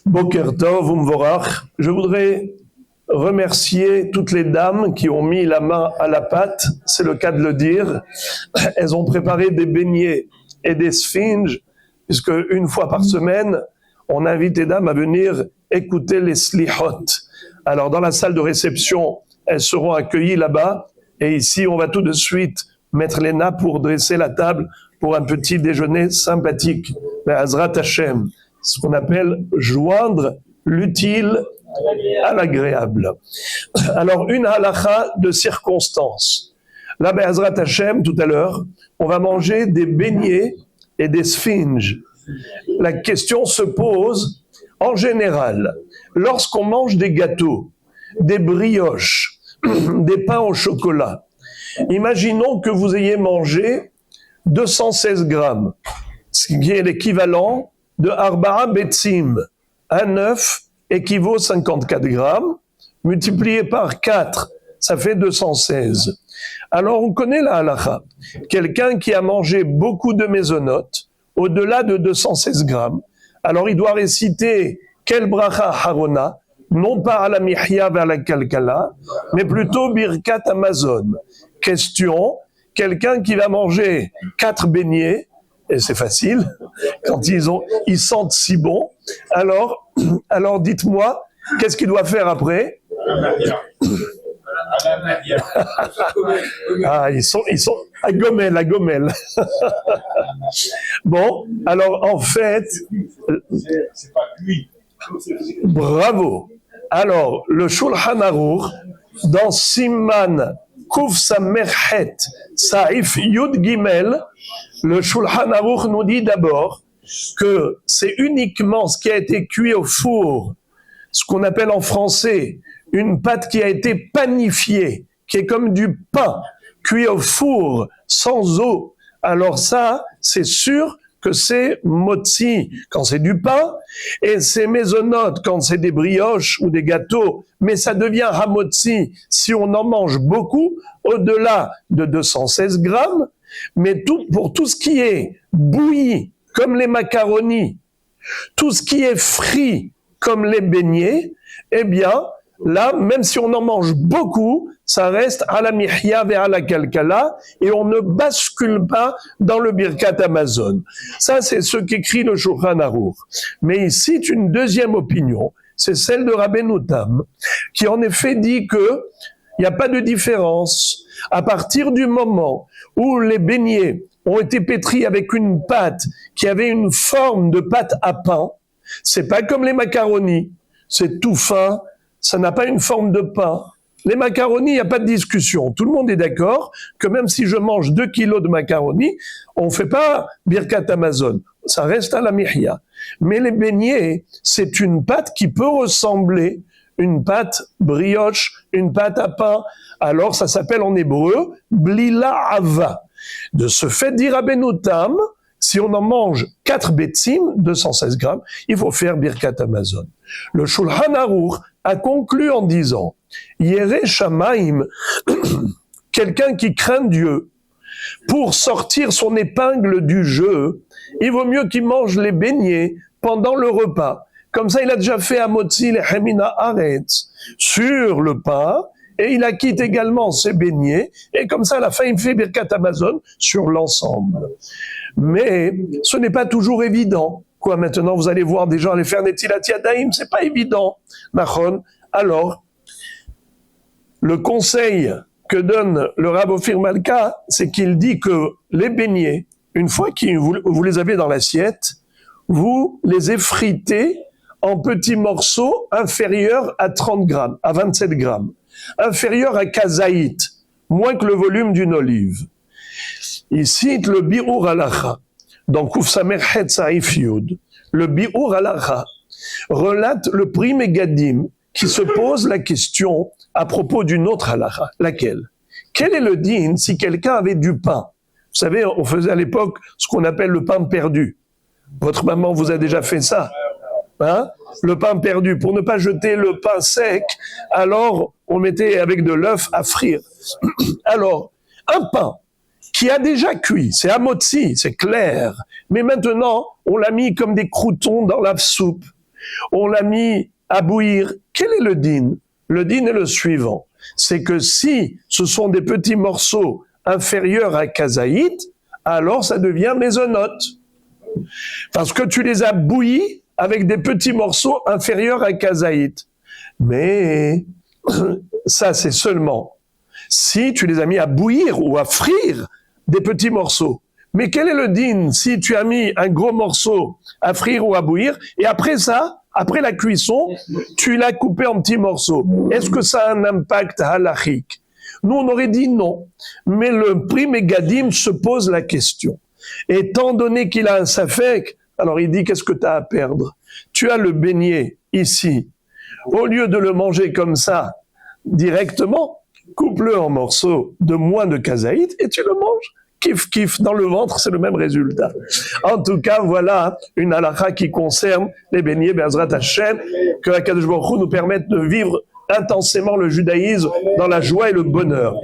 Boker Tov, Umvorach. Je voudrais remercier toutes les dames qui ont mis la main à la pâte, c'est le cas de le dire. Elles ont préparé des beignets et des sphinges, puisque une fois par semaine, on invite les dames à venir écouter les slihot. Alors dans la salle de réception, elles seront accueillies là-bas, et ici on va tout de suite mettre les nappes pour dresser la table pour un petit déjeuner sympathique. Mais Hazrat Hashem, ce qu'on appelle joindre l'utile à l'agréable. Alors, une halakha de circonstance. Là, Hazrat Hashem, tout à l'heure, on va manger des beignets et des sphinges. La question se pose, en général, lorsqu'on mange des gâteaux, des brioches, des pains au chocolat, imaginons que vous ayez mangé 216 grammes, ce qui est l'équivalent de Arba'a Betsim. Un œuf équivaut 54 grammes, multiplié par 4, ça fait 216. Alors on connaît la halakha. Quelqu'un qui a mangé beaucoup de mésonotes, au-delà de 216 grammes, alors il doit réciter quel bracha harona, non pas à la mihya vers la kalkala, mais plutôt birkat Amazon. Question, quelqu'un qui va manger 4 beignets, et c'est facile, quand ils sentent si bon, alors dites-moi, qu'est-ce qu'il doit faire après? Ah, ils sont à Gomel. Bon, alors en fait, c'est pas cuit. Bravo. Alors, le Shulchan Aruch, dans Siman Kuf Samerhet Saif Yud Gimel, le Shulchan Aruch nous dit d'abord que c'est uniquement ce qui a été cuit au four, ce qu'on appelle en français une pâte qui a été panifiée, qui est comme du pain, cuit au four, sans eau. Alors ça, c'est sûr que c'est motzi quand c'est du pain, et c'est mésonote quand c'est des brioches ou des gâteaux, mais ça devient hamotzi si on en mange beaucoup, au-delà de 216 grammes, mais pour tout ce qui est bouilli, comme les macaronis, tout ce qui est frit, comme les beignets, eh bien, là, même si on en mange beaucoup, ça reste à la mihya et à la kalkala, et on ne bascule pas dans le birkat Amazon. Ça, c'est ce qu'écrit le Shulchan Aruch. Mais il cite une deuxième opinion, c'est celle de Rabbeinu Tam, qui en effet dit que il n'y a pas de différence. À partir du moment où les beignets ont été pétris avec une pâte qui avait une forme de pâte à pain, c'est pas comme les macaronis, c'est tout fin, ça n'a pas une forme de pain. Les macaronis, il n'y a pas de discussion. Tout le monde est d'accord que même si je mange 2 kilos de macaronis, on ne fait pas birkat Amazon. Ça reste à la mihya. Mais les beignets, c'est une pâte qui peut ressembler une pâte brioche, une pâte à pain. Alors ça s'appelle en hébreu blila ava. De ce fait, dit Rabbeinu Tam, si on en mange 4 betsim, 216 grammes, il faut faire birkat Amazon. Le Shulchan Aruch a conclu en disant Yere Shamaim, quelqu'un qui craint Dieu, pour sortir son épingle du jeu, il vaut mieux qu'il mange les beignets pendant le repas. Comme ça, il a déjà fait Amotzi le Hemina Aretz sur le pain, et il acquitte également ses beignets, et comme ça, à la fin, il fait birkat Amazon sur l'ensemble. Mais ce n'est pas toujours évident. Quoi, maintenant, vous allez voir des gens aller faire Netilat Yadayim, c'est pas évident. Nachon. Alors, le conseil que donne le Rav Ophir Malka, c'est qu'il dit que les beignets, une fois que vous les avez dans l'assiette, vous les effritez en petits morceaux inférieurs à 30 grammes, à 27 grammes, inférieurs à kazaït, moins que le volume d'une olive. Il cite le Bi'ur Halacha. Dans Kuf Samerhet Saif Yud, le Bi'ur Halacha relate le Pri Megadim qui se pose la question à propos d'une autre halacha. Laquelle? Quel est le din si quelqu'un avait du pain? Vous savez, on faisait à l'époque ce qu'on appelle le pain perdu. Votre maman vous a déjà fait ça, hein? Le pain perdu. Pour ne pas jeter le pain sec, alors on mettait avec de l'œuf à frire. Alors, un pain qui a déjà cuit, c'est amotzi, c'est clair, mais maintenant on l'a mis comme des croûtons dans la soupe. on l'a mis à bouillir. Quel est le din? Le din est le suivant. C'est que si ce sont des petits morceaux inférieurs à kazaït, alors ça devient mésonote. Parce que tu les as bouillis avec des petits morceaux inférieurs à kazaït. Mais ça, c'est seulement si tu les as mis à bouillir ou à frire des petits morceaux. Mais quel est le din si tu as mis un gros morceau à frire ou à bouillir et après ça, après la cuisson, tu l'as coupé en petits morceaux? Est-ce que ça a un impact halachique? Nous, on aurait dit non. Mais le Pri Megadim se pose la question. Étant donné qu'il a un safek, alors il dit qu'est-ce que tu as à perdre? Tu as le beignet ici. Au lieu de le manger comme ça, directement, coupe-le en morceaux de moins de kazaït et tu le manges. Kif, kif, dans le ventre, c'est le même résultat. En tout cas, voilà une halakha qui concerne les beignets, Be'ezrat Hashem, que HaKadosh Baruch Hu nous permette de vivre intensément le judaïsme dans la joie et le bonheur.